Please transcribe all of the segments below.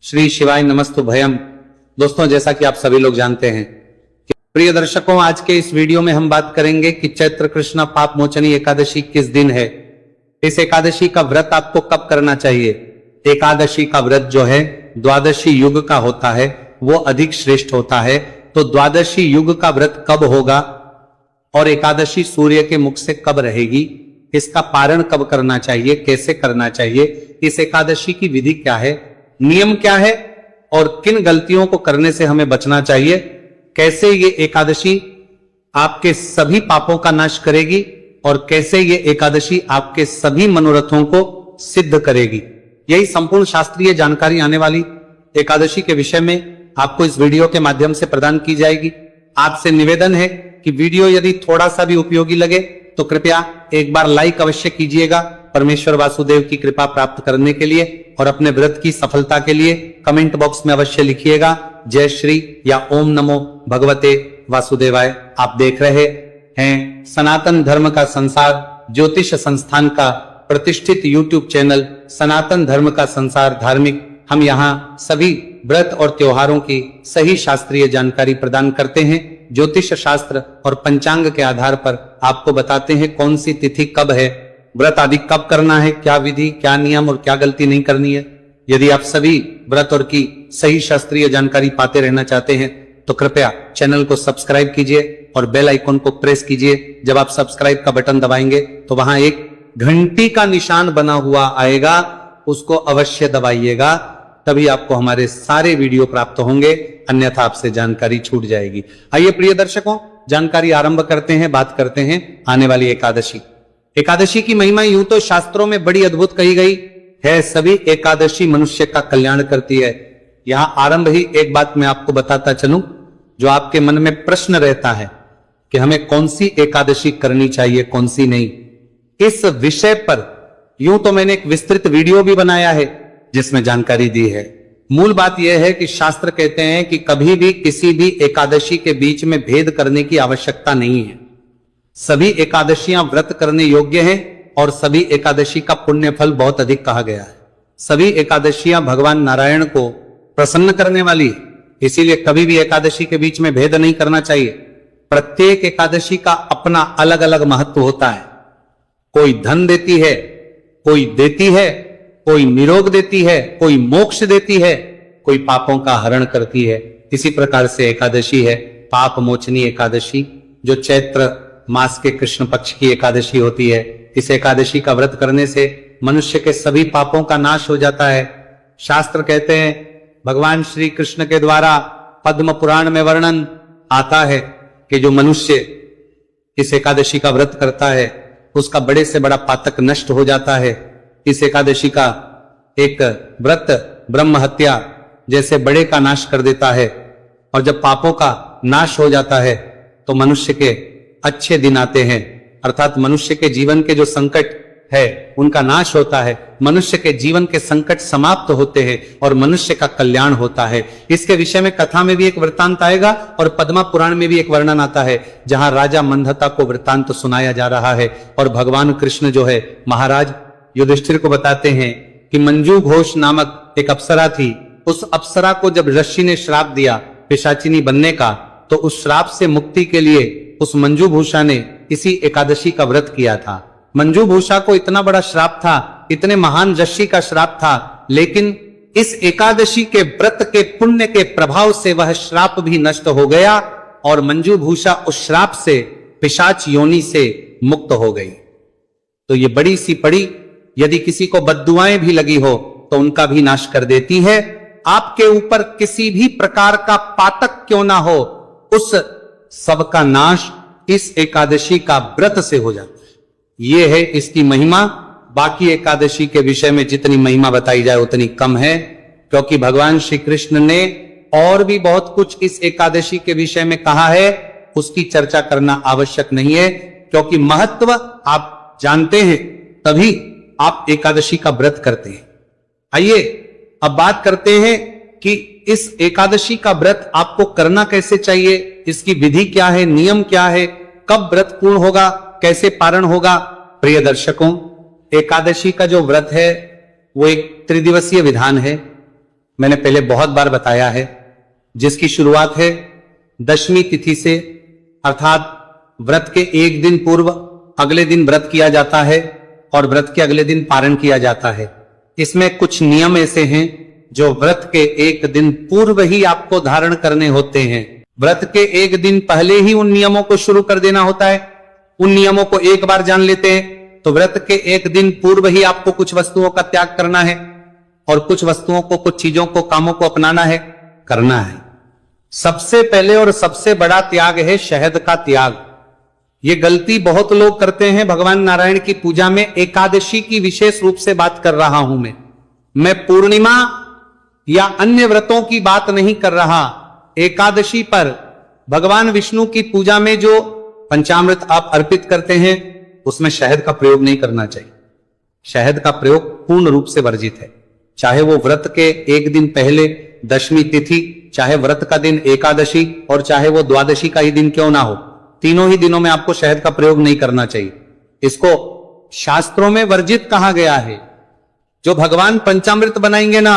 श्री शिवाय नमस्तु भयम। दोस्तों, जैसा कि आप सभी लोग जानते हैं कि प्रिय दर्शकों, आज के इस वीडियो में हम बात करेंगे कि चैत्र कृष्ण पाप मोचनी एकादशी किस दिन है। इस एकादशी का व्रत आपको कब करना चाहिए। एकादशी का व्रत जो है द्वादशी युग का होता है, वो अधिक श्रेष्ठ होता है। तो द्वादशी युग का व्रत कब होगा और एकादशी सूर्य के मुख से कब रहेगी, इसका पारण कब करना चाहिए, कैसे करना चाहिए, इस एकादशी की विधि क्या है, नियम क्या है और किन गलतियों को करने से हमें बचना चाहिए, कैसे ये एकादशी आपके सभी पापों का नाश करेगी और कैसे ये एकादशी आपके सभी मनोरथों को सिद्ध करेगी, यही संपूर्ण शास्त्रीय जानकारी आने वाली एकादशी के विषय में आपको इस वीडियो के माध्यम से प्रदान की जाएगी। आपसे निवेदन है कि वीडियो यदि थोड़ा सा भी उपयोगी लगे तो कृपया एक बार लाइक अवश्य कीजिएगा। परमेश्वर वासुदेव की कृपा प्राप्त करने के लिए और अपने व्रत की सफलता के लिए कमेंट बॉक्स में अवश्य लिखिएगा जय श्री या ओम नमो भगवते वासुदेवाय। आप देख रहे हैं सनातन धर्म का संसार ज्योतिष संस्थान का प्रतिष्ठित यूट्यूब चैनल सनातन धर्म का संसार धार्मिक। हम यहाँ सभी व्रत और त्योहारों की सही शास्त्रीय जानकारी प्रदान करते हैं। ज्योतिष शास्त्र और पंचांग के आधार पर आपको बताते हैं कौन सी तिथि कब है, व्रत आदि कब करना है, क्या विधि, क्या नियम और क्या गलती नहीं करनी है। यदि आप सभी व्रत और की सही शास्त्रीय जानकारी पाते रहना चाहते हैं तो कृपया चैनल को सब्सक्राइब कीजिए और बेल आइकन को प्रेस कीजिए। जब आप सब्सक्राइब का बटन दबाएंगे तो वहां एक घंटी का निशान बना हुआ आएगा, उसको अवश्य दबाइएगा, तभी आपको हमारे सारे वीडियो प्राप्त होंगे, अन्यथा आपसे जानकारी छूट जाएगी। आइए प्रिय दर्शकों, जानकारी आरंभ करते हैं। बात करते हैं आने वाली एकादशी। एकादशी की महिमा यूं तो शास्त्रों में बड़ी अद्भुत कही गई है। सभी एकादशी मनुष्य का कल्याण करती है। यहां आरंभ ही एक बात मैं आपको बताता चलूं जो आपके मन में प्रश्न रहता है कि हमें कौन सी एकादशी करनी चाहिए, कौन सी नहीं। इस विषय पर यूं तो मैंने एक विस्तृत वीडियो भी बनाया है जिसमें जानकारी दी है। मूल बात यह है कि शास्त्र कहते हैं कि कभी भी किसी भी एकादशी के बीच में भेद करने की आवश्यकता नहीं है। सभी एकादशियां व्रत करने योग्य हैं और सभी एकादशी का पुण्य फल बहुत अधिक कहा गया है। सभी एकादशियां भगवान नारायण को प्रसन्न करने वाली है, इसीलिए कभी भी एकादशी के बीच में भेद नहीं करना चाहिए। प्रत्येक एकादशी का अपना अलग अलग महत्व होता है। कोई धन देती है, कोई देती है, कोई निरोग देती है, कोई मोक्ष देती है, कोई पापों का हरण करती है। इसी प्रकार से एकादशी है पाप मोचनी एकादशी, जो चैत्र मास के कृष्ण पक्ष की एकादशी होती है। इस एकादशी का व्रत करने से मनुष्य के सभी पापों का नाश हो जाता है। शास्त्र कहते हैं, भगवान श्री कृष्ण के द्वारा पद्म पुराण में वर्णन आता है कि जो मनुष्य इस एकादशी का व्रत करता है उसका बड़े से बड़ा पातक नष्ट हो जाता है। इस एकादशी का एक व्रत ब्रह्म हत्या जैसे बड़े का नाश कर देता है, और जब पापों का नाश हो जाता है तो मनुष्य के अच्छे दिन आते हैं, अर्थात मनुष्य के जीवन के जो संकट है उनका नाश होता है, मनुष्य के जीवन के संकट समाप्त होते हैं और मनुष्य का कल्याण होता है। इसके विषय में कथा में भी एक वृत्तांत आएगा और पद्मा पुराण में भी एक वर्णन आता है जहां राजा मंधता को वृत्तांत सुनाया जा रहा है और भगवान कृष्ण जो है महाराज युधिष्ठिर को बताते हैं कि मंजू घोष नामक एक अप्सरा थी। उस अप्सरा को जब ऋषि ने श्राप दिया पिशाचिनी बनने का, तो उस श्राप से मुक्ति के लिए उस मंजू भूषा ने इसी एकादशी का व्रत किया था। मंजू भूषा को इतना बड़ा श्राप था, इतने महान ऋषि का श्राप था, लेकिन इस एकादशी के व्रत के पुण्य के प्रभाव से वह श्राप भी नष्ट हो गया और मंजू भूषा उस श्राप से पिशाच योनि से मुक्त हो गई। तो ये बड़ी सी पड़ी, यदि किसी को बद्दुआएं भी लगी हो तो उनका भी नाश कर देती है। आपके ऊपर किसी भी प्रकार का पातक क्यों ना हो, उस सब का नाश इस एकादशी का व्रत से हो जाता है। ये है इसकी महिमा। बाकी एकादशी के विषय में जितनी महिमा बताई जाए उतनी कम है, क्योंकि भगवान श्री कृष्ण ने और भी बहुत कुछ इस एकादशी के विषय में कहा है, उसकी चर्चा करना आवश्यक नहीं है, क्योंकि महत्व आप जानते हैं तभी आप एकादशी का व्रत करते हैं। आइए अब बात करते हैं कि इस एकादशी का व्रत आपको करना कैसे चाहिए, इसकी विधि क्या है, नियम क्या है, कब व्रत पूर्ण होगा, कैसे पारण होगा। प्रिय दर्शकों, एकादशी का जो व्रत है वो एक त्रिदिवसीय विधान है। मैंने पहले बहुत बार बताया है, जिसकी शुरुआत है दशमी तिथि से, अर्थात व्रत के एक दिन पूर्व अगले दिन व्रत किया जाता है और व्रत के अगले दिन पारण किया जाता है। इसमें कुछ नियम ऐसे हैं जो व्रत के एक दिन पूर्व ही आपको धारण करने होते हैं। व्रत के एक दिन पहले ही उन नियमों को शुरू कर देना होता है। उन नियमों को एक बार जान लेते हैं तो व्रत के एक दिन पूर्व ही आपको कुछ वस्तुओं का त्याग करना है और कुछ वस्तुओं को, कुछ चीजों को, कामों को अपनाना है, करना है। सबसे पहले और सबसे बड़ा त्याग है शहद का त्याग। ये गलती बहुत लोग करते हैं। भगवान नारायण की पूजा में एकादशी की विशेष रूप से बात कर रहा हूं मैं पूर्णिमा या अन्य व्रतों की बात नहीं कर रहा। एकादशी पर भगवान विष्णु की पूजा में जो पंचामृत आप अर्पित करते हैं उसमें शहद का प्रयोग नहीं करना चाहिए। शहद का प्रयोग पूर्ण रूप से वर्जित है। चाहे वो व्रत के एक दिन पहले दशमी तिथि, चाहे व्रत का दिन एकादशी और चाहे वो द्वादशी का ही दिन क्यों ना हो, तीनों ही दिनों में आपको शहद का प्रयोग नहीं करना चाहिए। इसको शास्त्रों में वर्जित कहा गया है। जो भगवान पंचामृत बनाएंगे ना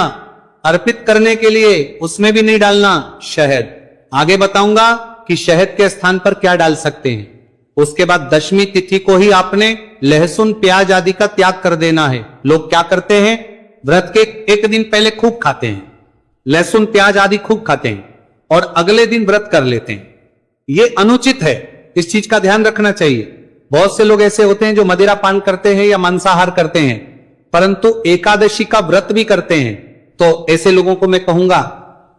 अर्पित करने के लिए, उसमें भी नहीं डालना शहद। आगे बताऊंगा कि शहद के स्थान पर क्या डाल सकते हैं। उसके बाद दशमी तिथि को ही आपने लहसुन प्याज आदि का त्याग कर देना है। लोग क्या करते हैं, व्रत के एक दिन पहले खूब खाते हैं, लहसुन प्याज आदि खूब खाते हैं और अगले दिन व्रत कर लेते हैं। ये अनुचित है, इस चीज का ध्यान रखना चाहिए। बहुत से लोग ऐसे होते हैं जो मदिरा पान करते हैं या मांसाहार करते हैं परंतु एकादशी का व्रत भी करते हैं। तो ऐसे लोगों को मैं कहूंगा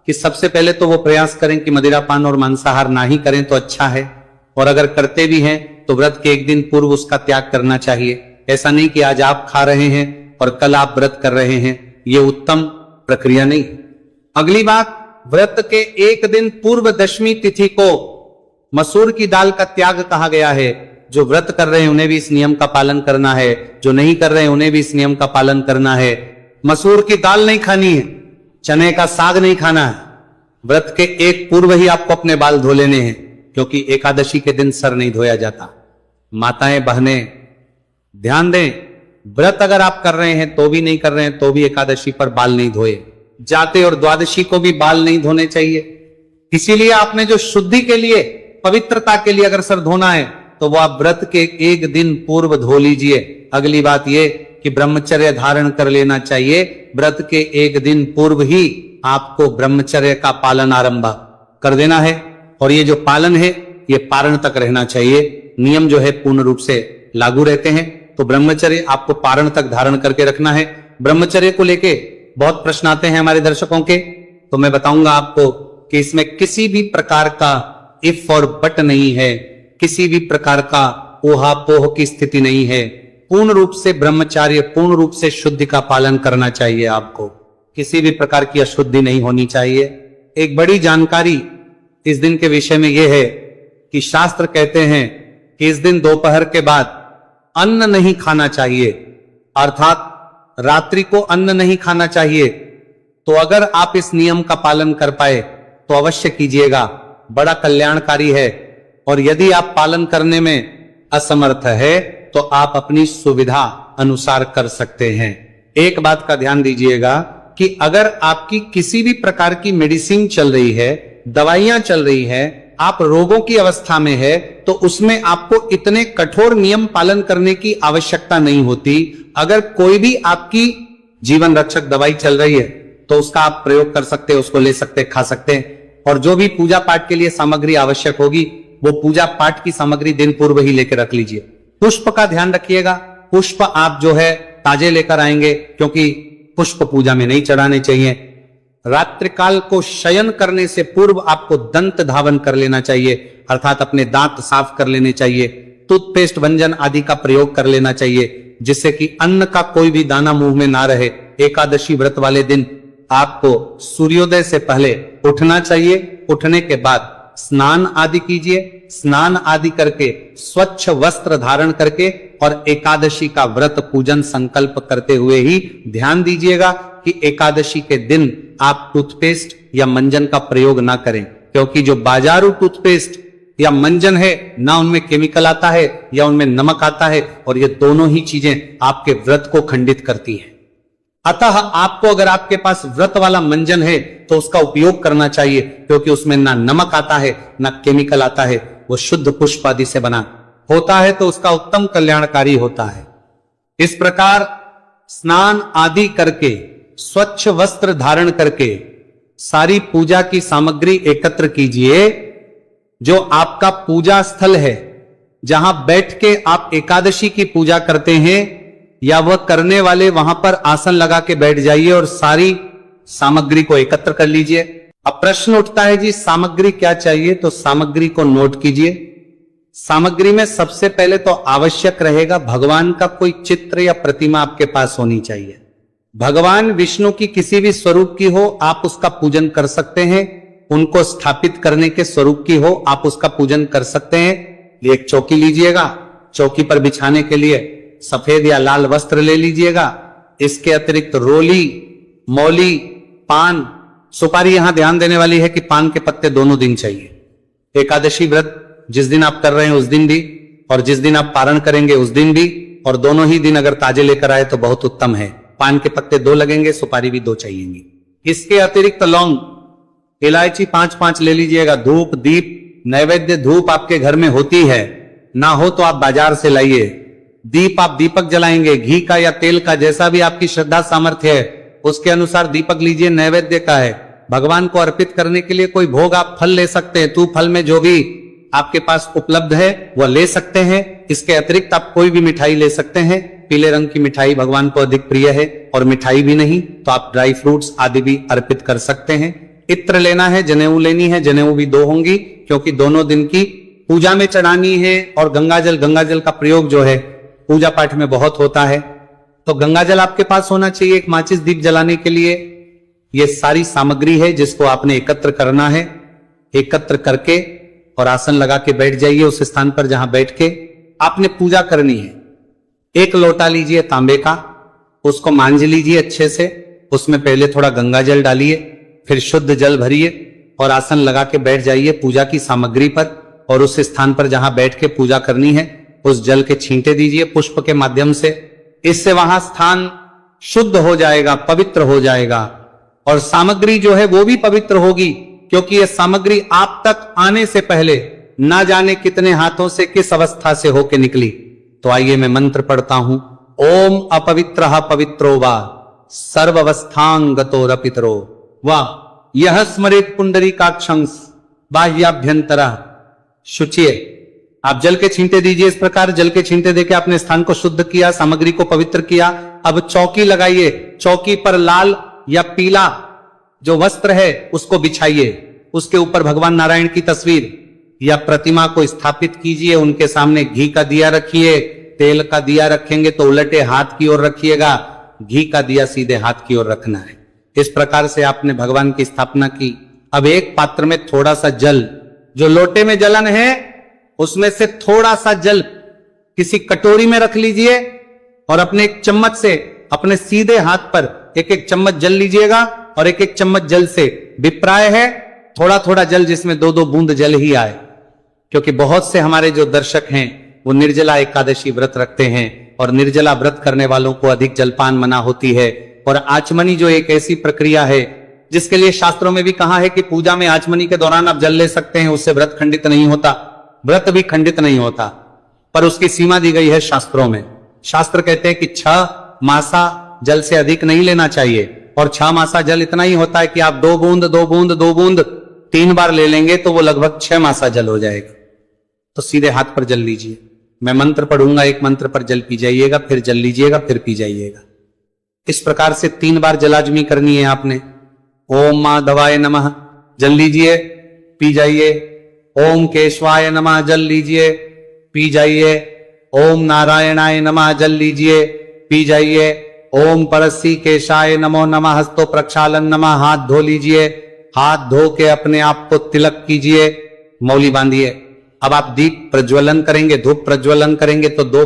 कि सबसे पहले तो वो प्रयास करें कि मदिरा पान और मांसाहार ना ही करें तो अच्छा है, और अगर करते भी हैं तो व्रत के एक दिन पूर्व उसका त्याग करना चाहिए। ऐसा नहीं कि आज आप खा रहे हैं और कल आप व्रत कर रहे हैं, ये उत्तम प्रक्रिया नहीं। अगली बात, व्रत के एक दिन पूर्व दशमी तिथि को मसूर की दाल का त्याग कहा गया है। जो व्रत कर रहे हैं उन्हें भी इस नियम का पालन करना है, जो नहीं कर रहे हैं उन्हें भी इस नियम का पालन करना है। मसूर की दाल नहीं खानी है, चने का साग नहीं खाना है। व्रत के एक पूर्व ही आपको अपने बाल धो लेने हैं, क्योंकि एकादशी के दिन सर नहीं धोया जाता। माताएं बहनें ध्यान दें, व्रत अगर आप कर रहे हैं तो भी नहीं कर रहे हैं तो भी एकादशी पर बाल नहीं धोए जाते और द्वादशी को भी बाल नहीं धोने चाहिए। इसीलिए आपने जो शुद्धि के लिए, पवित्रता के लिए अगर सर धोना है तो वो आप व्रत के एक दिन पूर्व धो लीजिए। अगली बात ये कि ब्रह्मचर्य धारण कर लेना चाहिए। व्रत के एक दिन पूर्व ही आपको ब्रह्मचर्य का पालन आरंभ कर देना है और ये जो पालन है ये पारण तक रहना चाहिए। नियम जो है पूर्ण रूप से लागू रहते हैं, तो ब्रह्मचर्य आपको पारण तक धारण करके रखना है। ब्रह्मचर्य को लेके बहुत प्रश्न आते हैं हमारे दर्शकों के, तो मैं बताऊंगा आपको कि इसमें किसी भी प्रकार का इफ और बट नहीं है, किसी भी प्रकार का ऊहापोह की स्थिति नहीं है। पूर्ण रूप से ब्रह्मचर्य, पूर्ण रूप से शुद्धि का पालन करना चाहिए। आपको किसी भी प्रकार की अशुद्धि नहीं होनी चाहिए। एक बड़ी जानकारी इस दिन के विषय में यह है कि शास्त्र कहते हैं कि इस दिन दोपहर के बाद अन्न नहीं खाना चाहिए, अर्थात रात्रि को अन्न नहीं खाना चाहिए। तो अगर आप इस नियम का पालन कर पाए तो अवश्य कीजिएगा, बड़ा कल्याणकारी है। और यदि आप पालन करने में असमर्थ है तो आप अपनी सुविधा अनुसार कर सकते हैं। एक बात का ध्यान दीजिएगा कि अगर आपकी किसी भी प्रकार की मेडिसिन चल रही है, दवाइयां चल रही है, आप रोगों की अवस्था में है, तो उसमें आपको इतने कठोर नियम पालन करने की आवश्यकता नहीं होती। अगर कोई भी आपकी जीवन रक्षक दवाई चल रही है तो उसका आप प्रयोग कर सकते हैं, उसको ले सकते, खा सकते हैं। और जो भी पूजा पाठ के लिए सामग्री आवश्यक होगी वो पूजा पाठ की सामग्री दिन पूर्व ही लेकर रख लीजिए। पुष्प का ध्यान रखिएगा, पुष्प आप जो है ताजे लेकर आएंगे, क्योंकि पुष्प पूजा में नहीं चढ़ाने चाहिए। रात्रिकाल को शयन करने से पूर्व आपको दंत धावन कर लेना चाहिए, अर्थात अपने दांत साफ कर लेने चाहिए। टूथपेस्ट, व्यंजन आदि का प्रयोग कर लेना चाहिए, जिससे कि अन्न का कोई भी दाना मुंह में ना रहे। एकादशी व्रत वाले दिन आपको सूर्योदय से पहले उठना चाहिए। उठने के बाद स्नान आदि कीजिए। स्नान आदि करके स्वच्छ वस्त्र धारण करके और एकादशी का व्रत पूजन संकल्प करते हुए ही ध्यान दीजिएगा कि एकादशी के दिन आप टूथपेस्ट या मंजन का प्रयोग ना करें, क्योंकि जो बाजारू टूथपेस्ट या मंजन है ना उनमें केमिकल आता है या उनमें नमक आता है, और ये दोनों ही चीजें आपके व्रत को खंडित करती हैं। अतः आपको अगर आपके पास व्रत वाला मंजन है तो उसका उपयोग करना चाहिए, क्योंकि उसमें ना नमक आता है ना केमिकल आता है, वो शुद्ध पुष्प आदि से बना होता है, तो उसका उत्तम कल्याणकारी होता है। इस प्रकार स्नान आदि करके स्वच्छ वस्त्र धारण करके सारी पूजा की सामग्री एकत्र कीजिए। जो आपका पूजा स्थल है, जहां बैठ के आप एकादशी की पूजा करते हैं, या वह करने वाले वहां पर आसन लगा के बैठ जाइए और सारी सामग्री को एकत्र कर लीजिए। अब प्रश्न उठता है जी सामग्री क्या चाहिए, तो सामग्री को नोट कीजिए। सामग्री में सबसे पहले तो आवश्यक रहेगा भगवान का कोई चित्र या प्रतिमा आपके पास होनी चाहिए। भगवान विष्णु की किसी भी स्वरूप की हो, आप उसका पूजन कर सकते हैं। उनको स्थापित करने के स्वरूप की हो, आप उसका पूजन कर सकते हैं। एक चौकी लीजिएगा, चौकी पर बिछाने के लिए सफेद या लाल वस्त्र ले लीजिएगा। इसके अतिरिक्त रोली, मौली, पान, सुपारी। यहां ध्यान देने वाली है कि पान के पत्ते दोनों दिन चाहिए। एकादशी व्रत जिस दिन आप कर रहे हैं उस दिन भी, और जिस दिन आप पारण करेंगे उस दिन भी, और दोनों ही दिन अगर ताजे लेकर आए तो बहुत उत्तम है। पान के पत्ते 2 लगेंगे, सुपारी भी 2 चाहिएंगी। इसके अतिरिक्त लौंग, इलायची 5-5 ले लीजिएगा। धूप, दीप, नैवेद्य धूप आपके घर में होती है, ना हो तो आप बाजार से लाइए। दीप आप दीपक जलाएंगे, घी का या तेल का, जैसा भी आपकी श्रद्धा सामर्थ्य है उसके अनुसार दीपक लीजिए। नैवेद्य का है, भगवान को अर्पित करने के लिए कोई भोग आप फल ले सकते हैं। तू फल में जो भी आपके पास उपलब्ध है वह ले सकते हैं। इसके अतिरिक्त आप कोई भी मिठाई ले सकते हैं। पीले रंग की मिठाई भगवान को अधिक प्रिय है, और मिठाई भी नहीं तो आप ड्राई फ्रूट्स आदि भी अर्पित कर सकते हैं। इत्र लेना है, जनेऊ लेनी है, जनेऊ भी 2 होंगी, क्योंकि दोनों दिन की पूजा में चढ़ानी है। और गंगाजल का प्रयोग जो है पूजा पाठ में बहुत होता है, तो गंगाजल आपके पास होना चाहिए। एक माचिस दीप जलाने के लिए यह सारी सामग्री है जिसको आपने एकत्र करना है। एकत्र करके और आसन लगा के बैठ जाइए उस स्थान पर जहां बैठ के आपने पूजा करनी है। एक लोटा लीजिए तांबे का, उसको मांझ लीजिए अच्छे से। उसमें पहले थोड़ा गंगाजल डालिए, फिर शुद्ध जल भरिए और आसन लगा के बैठ जाइए पूजा की सामग्री पर। और उस स्थान पर जहां बैठ के पूजा करनी है उस जल के छींटे दीजिए पुष्प के माध्यम से। इससे वहां स्थान शुद्ध हो जाएगा, पवित्र हो जाएगा, और सामग्री जो है वो भी पवित्र होगी, क्योंकि यह सामग्री आप तक आने से पहले ना जाने कितने हाथों से किस अवस्था से होके निकली। तो आइए मैं मंत्र पढ़ता हूं। ओम अपवित्रः पवित्रो वा सर्वावस्थांगतो रपितरो वा यह स्मरेत पुंडरीकाक्षंस बाह्याभ्यंतरः शुचिये। आप जल के छींटे दीजिए। इस प्रकार जल के छींटे देके आपने स्थान को शुद्ध किया, सामग्री को पवित्र किया। अब चौकी लगाइए, चौकी पर लाल या पीला जो वस्त्र है उसको बिछाइए। उसके ऊपर भगवान नारायण की तस्वीर या प्रतिमा को स्थापित कीजिए। उनके सामने घी का दिया रखिए। तेल का दिया रखेंगे तो उलटे हाथ की ओर रखिएगा, घी का दिया सीधे हाथ की ओर रखना है। इस प्रकार से आपने भगवान की स्थापना की। अब एक पात्र में थोड़ा सा जल, जो लोटे में जलन है उसमें से थोड़ा सा जल किसी कटोरी में रख लीजिए और अपने एक चम्मच से अपने सीधे हाथ पर एक एक चम्मच जल लीजिएगा। और एक एक चम्मच जल से विप्राय है थोड़ा थोड़ा जल, जिसमें 2-2 बूंद जल ही आए, क्योंकि बहुत से हमारे जो दर्शक हैं वो निर्जला एकादशी व्रत रखते हैं, और निर्जला व्रत करने वालों को अधिक जलपान मना होती है। और आचमनी जो एक ऐसी प्रक्रिया है जिसके लिए शास्त्रों में भी कहा है कि पूजा में आचमनी के दौरान आप जल ले सकते हैं, उससे व्रत खंडित नहीं होता, व्रत भी खंडित नहीं होता, पर उसकी सीमा दी गई है शास्त्रों में। शास्त्र कहते हैं कि 6 मासा जल से अधिक नहीं लेना चाहिए, और 6 मासा जल इतना ही होता है कि आप 2 बूंद 2 बूंद 2 बूंद 3 बार ले लेंगे तो वो लगभग 6 मासा जल हो जाएगा। तो सीधे हाथ पर जल लीजिए। मैं मंत्र पढ़ूंगा, एक मंत्र पर जल पी जाइएगा, फिर जल लीजिएगा, फिर पी जाइएगा। इस प्रकार से 3 बार जलाजमी करनी है आपने। ओम माधवाय नमः जल लीजिए, पी जाइए। ओम केशवाय नमः जल लीजिए, पी जाइए। ओम नारायणाय नमः जल लीजिए, पी जाइए। ओम परसी केशाय नमो नमः हस्तो प्रक्षालन नमः हाथ धो लीजिए। हाथ धो के अपने आप को तिलक कीजिए, मौली बांधिए। अब आप दीप प्रज्वलन करेंगे, धूप प्रज्वलन करेंगे तो 2